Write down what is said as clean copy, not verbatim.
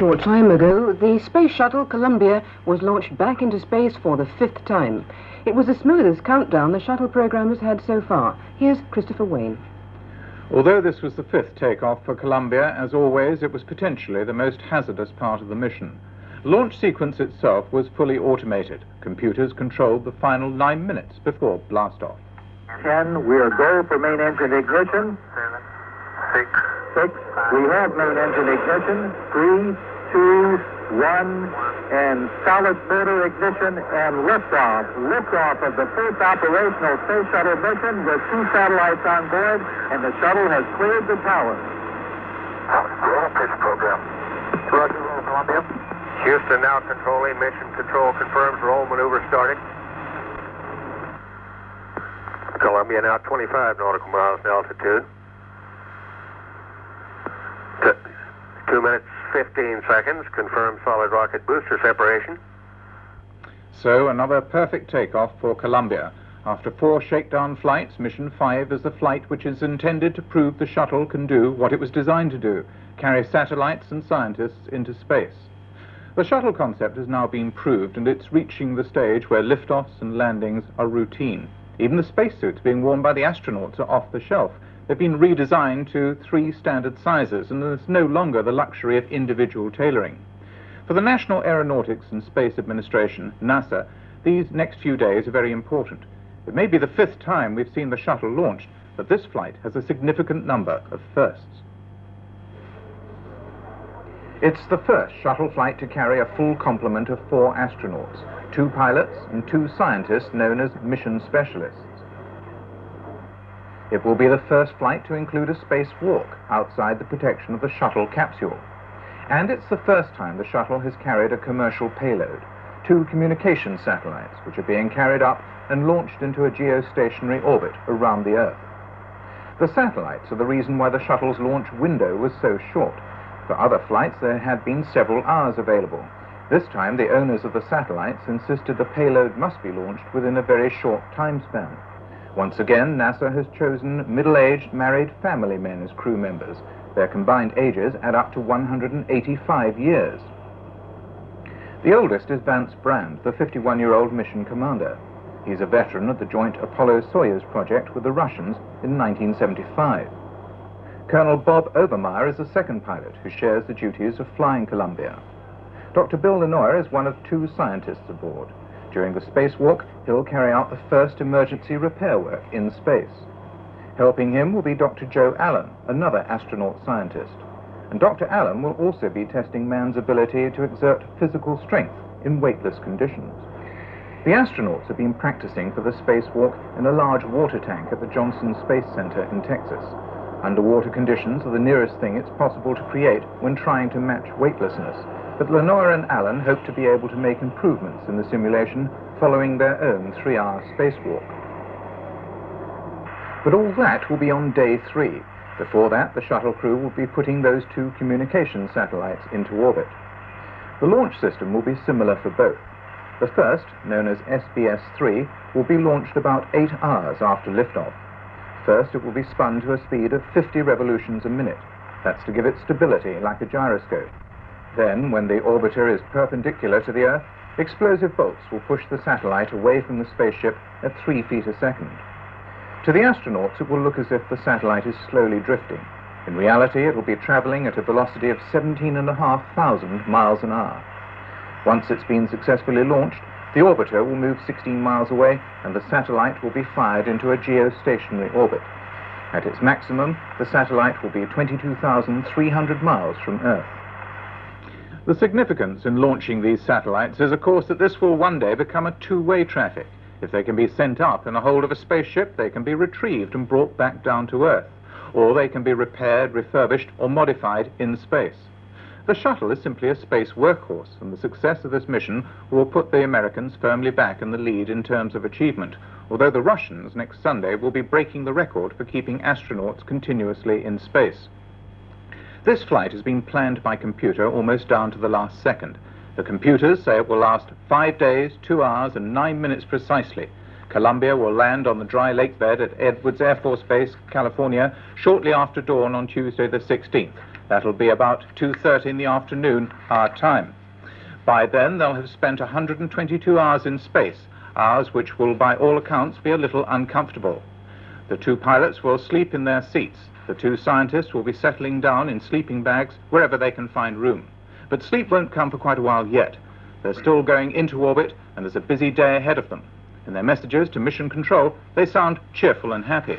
short time ago, the Space Shuttle Columbia was launched back into space for the 5th time. It was the smoothest countdown the shuttle program has had so far. Here's Christopher Wayne. Although this was the 5th takeoff for Columbia, as always, it was potentially the most hazardous part of the mission. The launch sequence itself was fully automated. Computers controlled the final 9 minutes before blastoff. 10, we're go for main engine ignition. 7, 6, 6, we have main engine ignition. 3, 2, 1, and solid motor ignition and liftoff. Liftoff of the first operational space shuttle mission with 2 satellites on board, and the shuttle has cleared the tower. roll pitch program. Roger, roll Columbia. Houston now controlling. Mission control confirms roll maneuver starting. Columbia now 25 nautical miles in altitude. 2 minutes, 15 seconds. Confirmed solid rocket booster separation. So another perfect takeoff for Columbia. After 4 shakedown flights, Mission 5 is the flight which is intended to prove the shuttle can do what it was designed to do, carry satellites and scientists into space. The shuttle concept has now been proved, and it's reaching the stage where liftoffs and landings are routine. Even the spacesuits being worn by the astronauts are off the shelf. They've been redesigned to 3 standard sizes, and there's no longer the luxury of individual tailoring. For the National Aeronautics and Space Administration, NASA, these next few days are very important. It may be the 5th time we've seen the shuttle launched, but this flight has a significant number of firsts. It's the first shuttle flight to carry a full complement of 4 astronauts, 2 pilots and 2 scientists known as mission specialists. It will be the first flight to include a spacewalk outside the protection of the shuttle capsule. And it's the first time the shuttle has carried a commercial payload, 2 communication satellites, which are being carried up and launched into a geostationary orbit around the Earth. The satellites are the reason why the shuttle's launch window was so short. For other flights, there had been several hours available. This time, the owners of the satellites insisted the payload must be launched within a very short time span. Once again, NASA has chosen middle-aged married family men as crew members. Their combined ages add up to 185 years. The oldest is Vance Brand, the 51-year-old mission commander. He's a veteran of the joint Apollo-Soyuz project with the Russians in 1975. Colonel Bob Obermeyer is the second pilot who shares the duties of flying Columbia. Dr. Bill Lenoir is one of 2 scientists aboard. During the spacewalk, he'll carry out the first emergency repair work in space. Helping him will be Dr. Joe Allen, another astronaut scientist. And Dr. Allen will also be testing man's ability to exert physical strength in weightless conditions. The astronauts have been practicing for the spacewalk in a large water tank at the Johnson Space Center in Texas. Underwater conditions are the nearest thing it's possible to create when trying to match weightlessness, but Lenoir and Allen hope to be able to make improvements in the simulation following their own 3-hour spacewalk. But all that will be on day 3. Before that, the shuttle crew will be putting those 2 communication satellites into orbit. The launch system will be similar for both. The first, known as SBS-3, will be launched about 8 hours after liftoff. First, it will be spun to a speed of 50 revolutions a minute. That's to give it stability like a gyroscope. Then, when the orbiter is perpendicular to the Earth, explosive bolts will push the satellite away from the spaceship at 3 feet a second. To the astronauts, it will look as if the satellite is slowly drifting. In reality, it will be traveling at a velocity of 17,500 miles an hour. Once it's been successfully launched, the orbiter will move 16 miles away, and the satellite will be fired into a geostationary orbit. At its maximum, the satellite will be 22,300 miles from Earth. The significance in launching these satellites is, of course, that this will one day become a 2-way traffic. If they can be sent up in the hold of a spaceship, they can be retrieved and brought back down to Earth, or they can be repaired, refurbished, or modified in space. The shuttle is simply a space workhorse, and the success of this mission will put the Americans firmly back in the lead in terms of achievement, although the Russians next Sunday will be breaking the record for keeping astronauts continuously in space. This flight has been planned by computer almost down to the last second. The computers say it will last 5 days, 2 hours, and 9 minutes precisely. Columbia will land on the dry lake bed at Edwards Air Force Base, California, shortly after dawn on Tuesday the 16th. That'll be about 2:30 in the afternoon, our time. By then, they'll have spent 122 hours in space, hours which will, by all accounts, be a little uncomfortable. The two pilots will sleep in their seats. The two scientists will be settling down in sleeping bags wherever they can find room. But sleep won't come for quite a while yet. They're still going into orbit, and there's a busy day ahead of them. In their messages to Mission Control, they sound cheerful and happy.